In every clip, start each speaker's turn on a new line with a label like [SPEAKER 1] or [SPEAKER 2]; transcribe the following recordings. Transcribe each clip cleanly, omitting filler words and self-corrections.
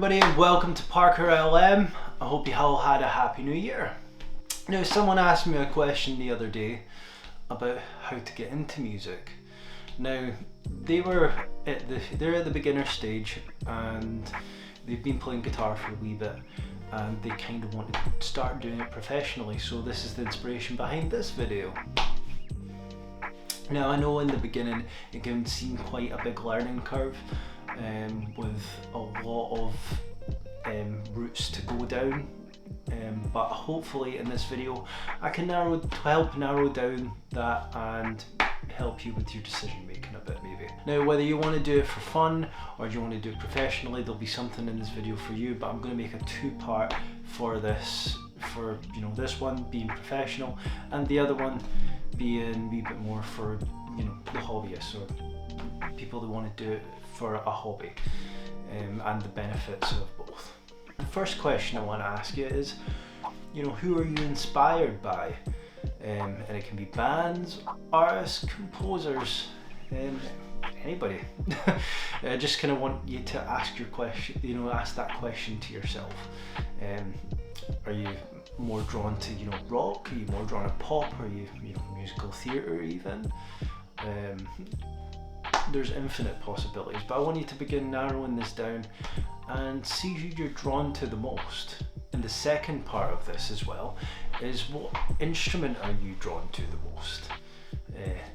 [SPEAKER 1] everybody and welcome to Parker LM. I hope you all had a happy new year. Now, someone asked me a question the other day about how to get into music. Now, they're at the beginner stage and they've been playing guitar for a wee bit and they kind of want to start doing it professionally, so this is the inspiration behind this video. Now, I know in the beginning it can seem quite a big learning curve with a lot of routes to go down, but hopefully in this video I can help narrow down that and help you with your decision making a bit maybe. Now, whether you want to do it for fun or you want to do it professionally, there'll be something in this video for you, but I'm going to make a two-part for this, for this one being professional and the other one being a wee bit more for the hobbyists or people that want to do it for a hobby, and the benefits of both. The first question I want to ask you is, who are you inspired by? And it can be bands, artists, composers, anybody. I just kind of want you to ask your question, ask that question to yourself. Are you more drawn to rock? Are you more drawn to pop? Are you musical theatre even? There's infinite possibilities, but I want you to begin narrowing this down and see who you're drawn to the most. And the second part of this as well is, what instrument are you drawn to the most?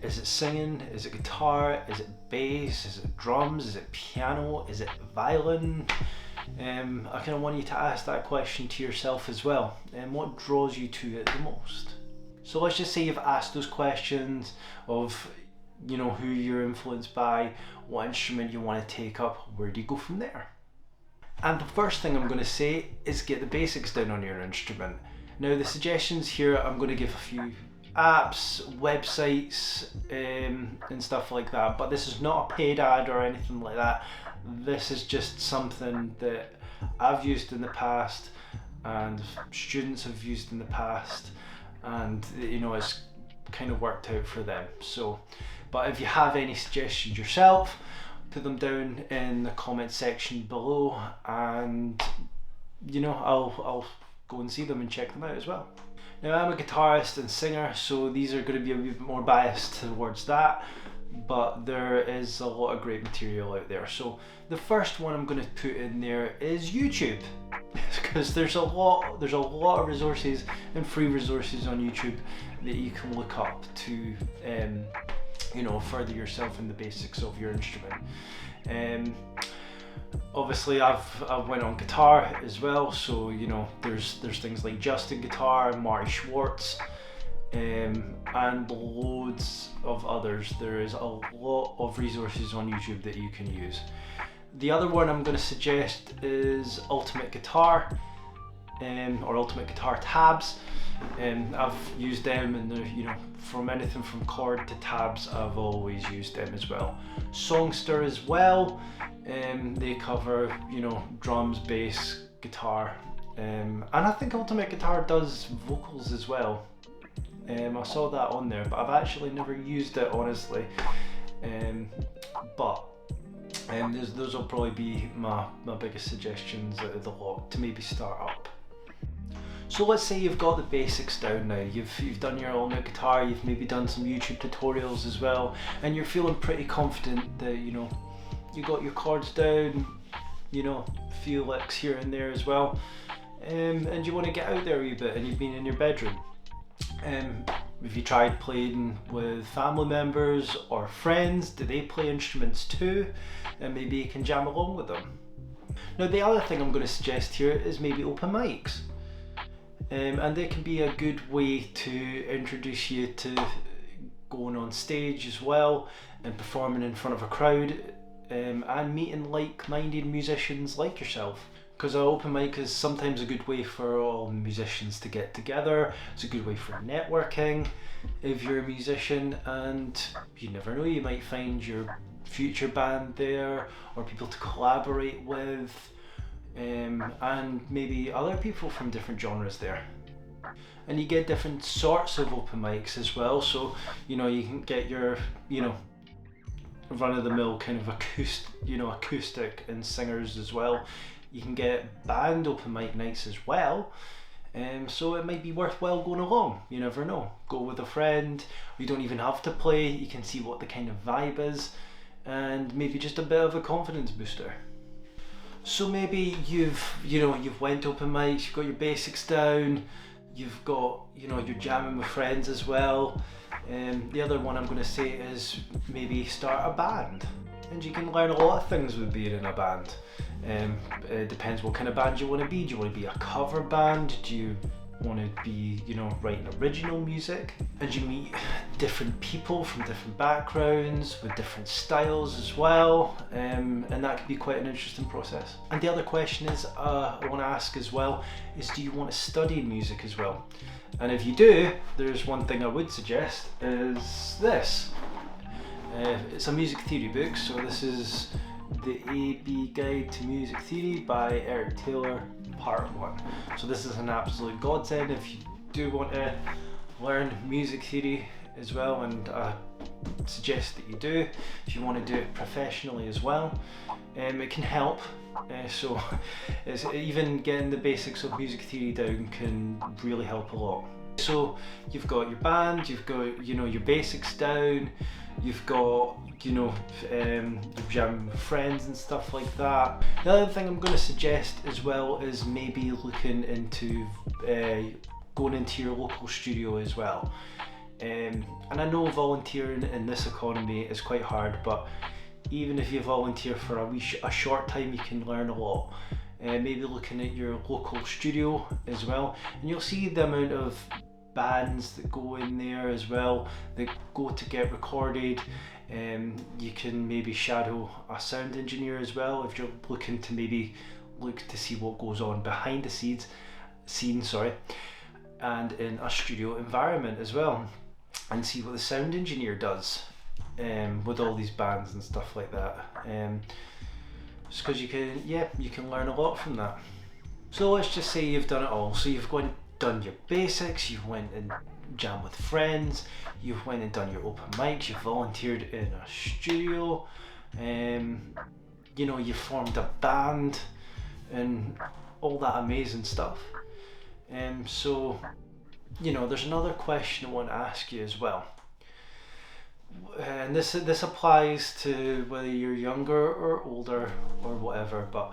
[SPEAKER 1] Is it singing? Is it guitar? Is it bass? Is it drums? Is it piano? Is it violin? I kind of want you to ask that question to yourself as well. And what draws you to it the most? So let's just say you've asked those questions of who you're influenced by, what instrument you want to take up, where do you go from there? And the first thing I'm going to say is get the basics down on your instrument. Now, the suggestions here, I'm going to give a few apps, websites, and stuff like that, but this is not a paid ad or anything like that. This is just something that I've used in the past and students have used in the past, and it's kind of worked out for them. So, but if you have any suggestions yourself, put them down in the comment section below, and I'll go and see them and check them out as well. Now, I'm a guitarist and singer, so these are going to be a wee bit more biased towards that, but there is a lot of great material out there. So the first one I'm going to put in there is YouTube, because there's a lot of resources and free resources on YouTube that you can look up to further yourself in the basics of your instrument. Obviously I've went on guitar as well, so there's things like Justin Guitar, Marty Schwartz, and loads of others. There is a lot of resources on YouTube that you can use. The other one I'm going to suggest is Ultimate Guitar, or Ultimate Guitar Tabs. I've used them, and from anything from chord to tabs, I've always used them as well. Songster as well, they cover drums, bass, guitar, and I think Ultimate Guitar does vocals as well. I saw that on there, but I've actually never used it honestly. But those will probably be my biggest suggestions out of the lot to maybe start up. So let's say you've got the basics down now, you've done your Ultimate Guitar, you've maybe done some YouTube tutorials as well, and you're feeling pretty confident that you got your chords down, a few licks here and there as well, and you want to get out there a wee bit and you've been in your bedroom. Have you tried playing with family members or friends? Do they play instruments too? And maybe you can jam along with them. Now, the other thing I'm going to suggest here is maybe open mics. And they can be a good way to introduce you to going on stage as well and performing in front of a crowd, and meeting like-minded musicians like yourself. Because an open mic is sometimes a good way for all musicians to get together. It's a good way for networking if you're a musician, and you never know, you might find your future band there or people to collaborate with, and maybe other people from different genres there. And you get different sorts of open mics as well, so you can get your run-of-the-mill kind of acoustic and singers as well. You can get band open mic nights as well. So it might be worthwhile going along. You never know. Go with a friend. You don't even have to play. You can see what the kind of vibe is, and maybe just a bit of a confidence booster. So maybe you've went open mics, you've got your basics down, you've got, you're jamming with friends as well. The other one I'm going to say is maybe start a band, and you can learn a lot of things with being in a band. It depends what kind of band you want to be. Do you want to be a cover band? Do you want to be, writing original music? And you meet different people from different backgrounds with different styles as well, and that can be quite an interesting process. And the other question is, I want to ask as well, is do you want to study music as well? And if you do, there's one thing I would suggest is this. It's a music theory book, so this is the A-B Guide to Music Theory by Eric Taylor, Part 1. So this is an absolute godsend if you do want to learn music theory as well, and I suggest that you do if you want to do it professionally as well. It can help, so even getting the basics of music theory down can really help a lot. So you've got your band, you've got your basics down, you've got you're jamming with friends and stuff like that. The other thing I'm going to suggest as well is maybe looking into going into your local studio as well. And I know volunteering in this economy is quite hard, but even if you volunteer for a short time, you can learn a lot. Maybe looking at your local studio as well, and you'll see the amount of bands that go in there as well, that go to get recorded. You can maybe shadow a sound engineer as well if you're looking to maybe look to see what goes on behind the scenes, and in a studio environment as well, and see what the sound engineer does with all these bands and stuff like that. Just because you can learn a lot from that. So let's just say you've done it all. So you've done your basics, you've went and jammed with friends, you've went and done your open mics, you've volunteered in a studio, you formed a band and all that amazing stuff. So there's another question I want to ask you as well, and this applies to whether you're younger or older or whatever, but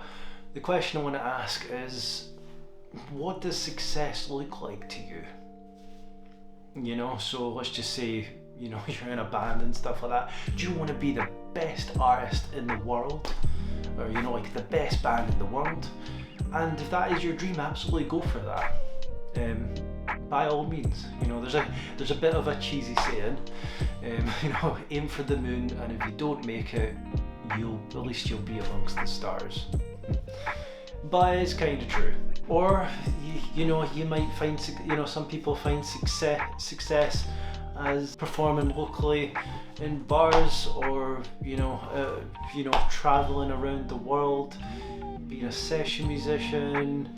[SPEAKER 1] the question I want to ask is, what does success look like to you? So let's just say you're in a band and stuff like that. Do you want to be the best artist in the world, or like the best band in the world? And if that is your dream, absolutely go for that. By all means, there's a bit of a cheesy saying, aim for the moon, and if you don't make it, at least you'll be amongst the stars. But it's kind of true. Or you might find, some people find success as performing locally in bars, or traveling around the world, being a session musician,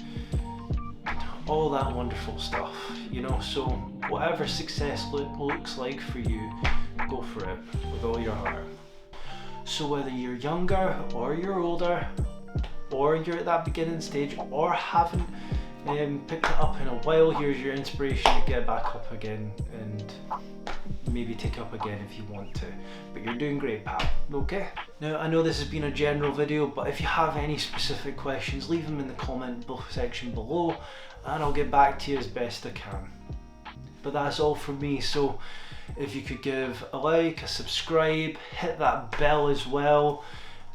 [SPEAKER 1] all that wonderful stuff. So whatever success looks like for you, go for it with all your heart. So whether you're younger or you're older, or you're at that beginning stage, or haven't picked it up in a while, here's your inspiration to get back up again, and maybe take it up again if you want to. But you're doing great, pal. Okay? Now, I know this has been a general video, but if you have any specific questions, leave them in the comment section below, and I'll get back to you as best I can. But that's all from me, so if you could give a like, a subscribe, hit that bell as well,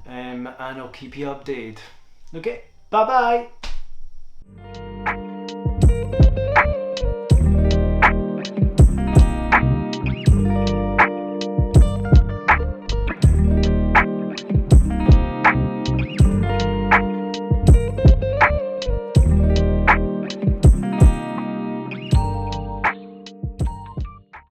[SPEAKER 1] and I'll keep you updated. Okay, bye bye!